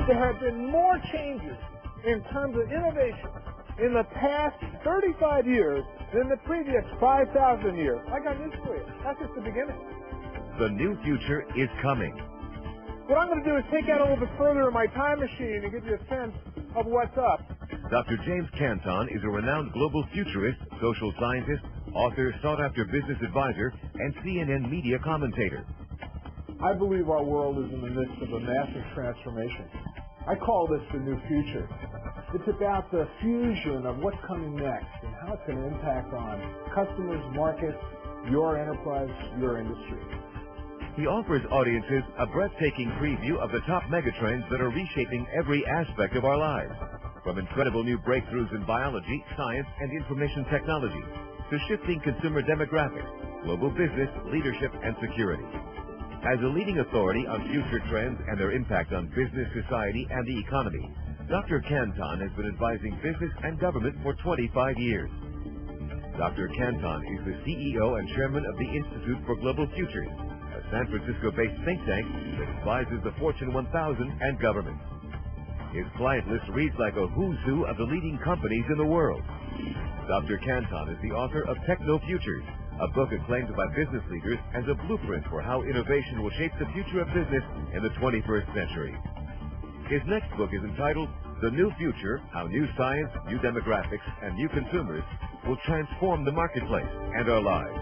There have been more changes in terms of innovation in the past 35 years than the previous 5,000 years. I got news for you. That's just the beginning. The new future is coming. What I'm going to do is take that a little bit further in my time machine and give you a sense of what's up. Dr. James Canton is a renowned global futurist, social scientist, author, sought-after business advisor, and CNN media commentator. I believe our world is in the midst of a massive transformation. I call this the new future. It's about the fusion of what's coming next and how it's going to impact on customers, markets, your enterprise, your industry. He offers audiences a breathtaking preview of the top megatrends that are reshaping every aspect of our lives, from incredible new breakthroughs in biology, science, and information technology, to shifting consumer demographics, global business, leadership, and security. As a leading authority on future trends and their impact on business, society, and the economy, Dr. Canton has been advising business and government for 25 years. Dr. Canton is the CEO and chairman of the Institute for Global Futures, a San Francisco-based think tank that advises the Fortune 1000 and governments. His client list reads like a who's who of the leading companies in the world. Dr. Canton is the author of Techno Futures, a book acclaimed by business leaders as a blueprint for how innovation will shape the future of business in the 21st century. His next book is entitled The New Future, How New Science, New Demographics, and New Consumers Will Transform the Marketplace and Our Lives.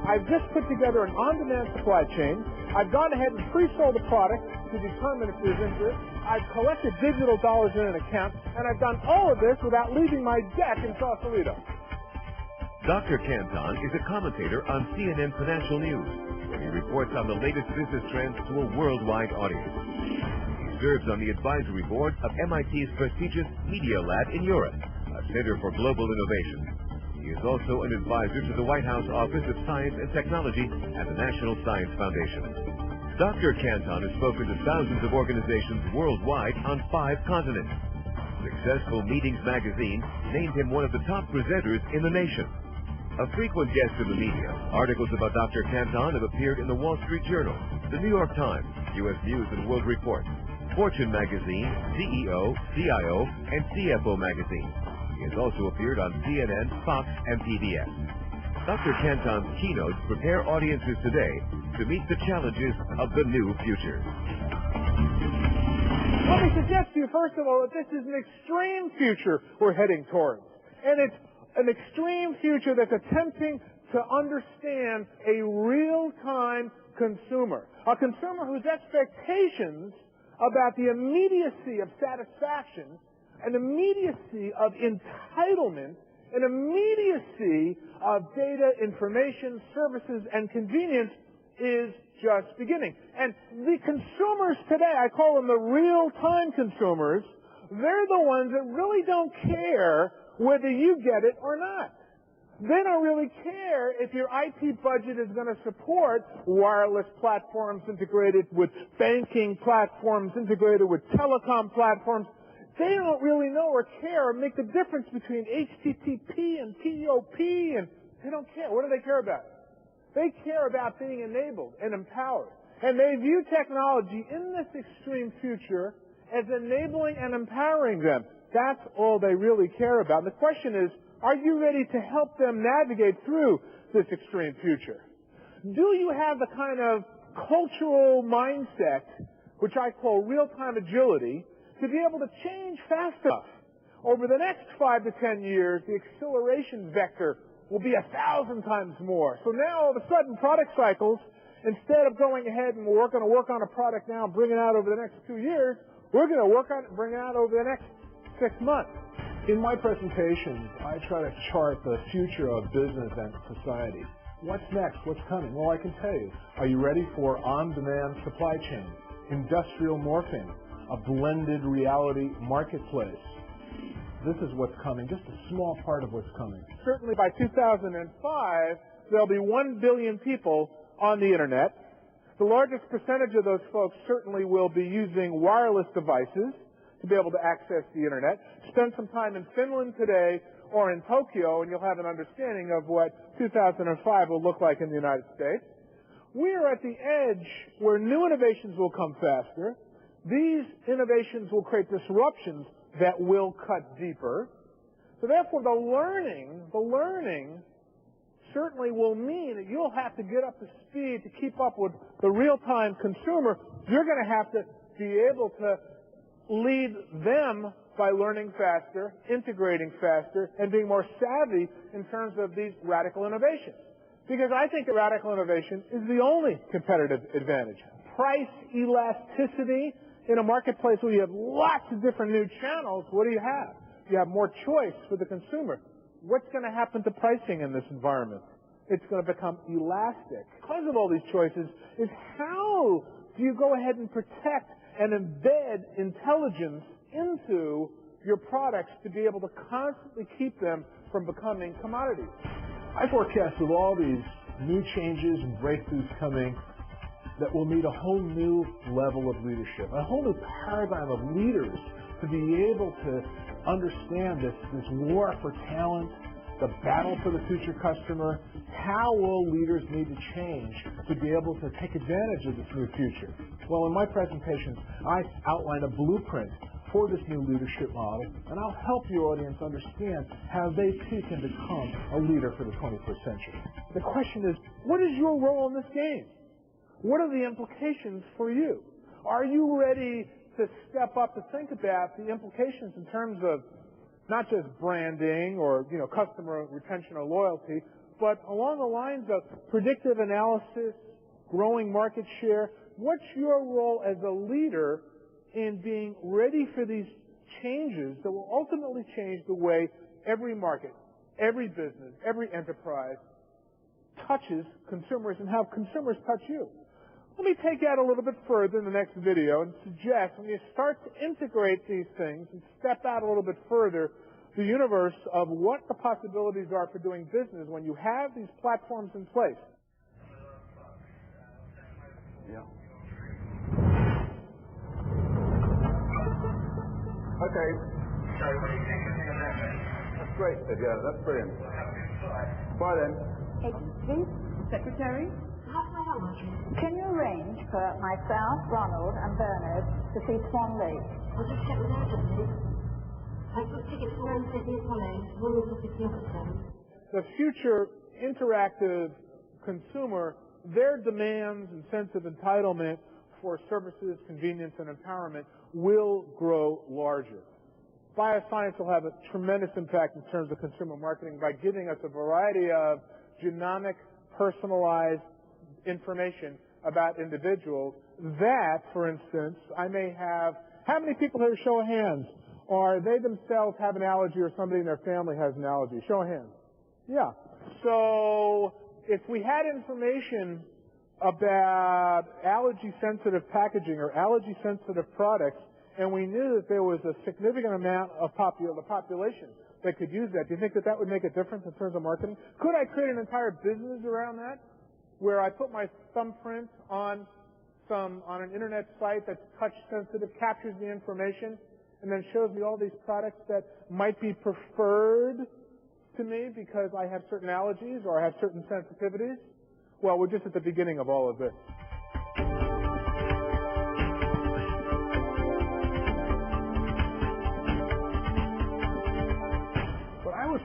I've just put together an on-demand supply chain. I've gone ahead and pre-sold the product to determine if there's interest. I've collected digital dollars in an account, and I've done all of this without leaving my deck in Sausalito. Dr. Canton is a commentator on CNN Financial News, where he reports on the latest business trends to a worldwide audience. He serves on the advisory board of MIT's prestigious Media Lab in Europe, a center for global innovation. He is also an advisor to the White House Office of Science and Technology and the National Science Foundation. Dr. Canton has spoken to thousands of organizations worldwide on 5 continents. Successful Meetings magazine named him one of the top presenters in the nation. A frequent guest in the media, articles about Dr. Canton have appeared in the Wall Street Journal, the New York Times, U.S. News and World Report, Fortune magazine, CEO, CIO, and CFO magazine. He has also appeared on CNN, Fox, and PBS. Dr. Canton's keynotes prepare audiences today to meet the challenges of the new future. Let me suggest to you, first of all, that this is an extreme future we're heading towards. And it's an extreme future that's attempting to understand a real-time consumer. A consumer whose expectations about the immediacy of satisfaction, an immediacy of entitlement, an immediacy of data, information, services, and convenience is just beginning. And the consumers today, I call them the real-time consumers, they're the ones that really don't care whether you get it or not. They don't really care if your IT budget is going to support wireless platforms integrated with banking platforms, integrated with telecom platforms. They don't really know or care or make the difference between HTTP and POP, and they don't care. What do they care about? They care about being enabled and empowered. And they view technology in this extreme future as enabling and empowering them. That's all they really care about. And the question is, are you ready to help them navigate through this extreme future? Do you have the kind of cultural mindset, which I call real-time agility, to be able to change fast enough? Over the next 5 to 10 years, the acceleration vector will be 1,000 times more. So now, all of a sudden, product cycles, instead of going ahead and we're going to work on a product now and bring it out over the next 2 years, we're going to work on it and bring it out over the next 6 months. In my presentations, I try to chart the future of business and society. What's next? What's coming? Well, I can tell you. Are you ready for on-demand supply chain, industrial morphing, a blended reality marketplace? This is what's coming, just a small part of what's coming. Certainly by 2005, there'll be 1 billion people on the Internet. The largest percentage of those folks certainly will be using wireless devices to be able to access the Internet. Spend some time in Finland today or in Tokyo, and you'll have an understanding of what 2005 will look like in the United States. We are at the edge where new innovations will come faster, These innovations will create disruptions that will cut deeper. So therefore, the learning certainly will mean that you'll have to get up to speed to keep up with the real-time consumer. You're going to have to be able to lead them by learning faster, integrating faster, and being more savvy in terms of these radical innovations. Because I think that radical innovation is the only competitive advantage. Price elasticity in a marketplace where you have lots of different new channels, what do you have? You have more choice for the consumer. What's going to happen to pricing in this environment? It's going to become elastic. Because of all these choices is how do you go ahead and protect and embed intelligence into your products to be able to constantly keep them from becoming commodities. I forecast with all these new changes and breakthroughs coming that we'll need a whole new level of leadership, a whole new paradigm of leaders to be able to understand this war for talent, the battle for the future customer. How will leaders need to change to be able to take advantage of this new future? Well, in my presentation, I outline a blueprint for this new leadership model, and I'll help your audience understand how they too can become a leader for the 21st century. The question is, what is your role in this game? What are the implications for you? Are you ready to step up to think about the implications in terms of not just branding or, customer retention or loyalty, but along the lines of predictive analysis, growing market share? What's your role as a leader in being ready for these changes that will ultimately change the way every market, every business, every enterprise touches consumers and how consumers touch you? Let me take that a little bit further in the next video and suggest when you start to integrate these things and step out a little bit further, the universe of what the possibilities are for doing business when you have these platforms in place. Yeah. Okay. That's great. Yeah, that's brilliant. Bye then. Agency, Secretary. Can you arrange for myself, Ronald, and Bernard to see Swan Lake? I'll just check with Adam. I've got tickets for Wednesday this morning. One is off the other. The future interactive consumer, their demands and sense of entitlement for services, convenience, and empowerment will grow larger. Bioscience will have a tremendous impact in terms of consumer marketing by giving us a variety of genomic, personalized information about individuals that, for instance, I may have, how many people here, show of hands, or they themselves have an allergy or somebody in their family has an allergy? Show of hands. Yeah. So if we had information about allergy-sensitive packaging or allergy-sensitive products, and we knew that there was a significant amount of the population that could use that, do you think that that would make a difference in terms of marketing? Could I create an entire business around that, where I put my thumbprint on an internet site that's touch-sensitive, captures the information, and then shows me all these products that might be preferred to me because I have certain allergies or I have certain sensitivities? Well, we're just at the beginning of all of this. But I was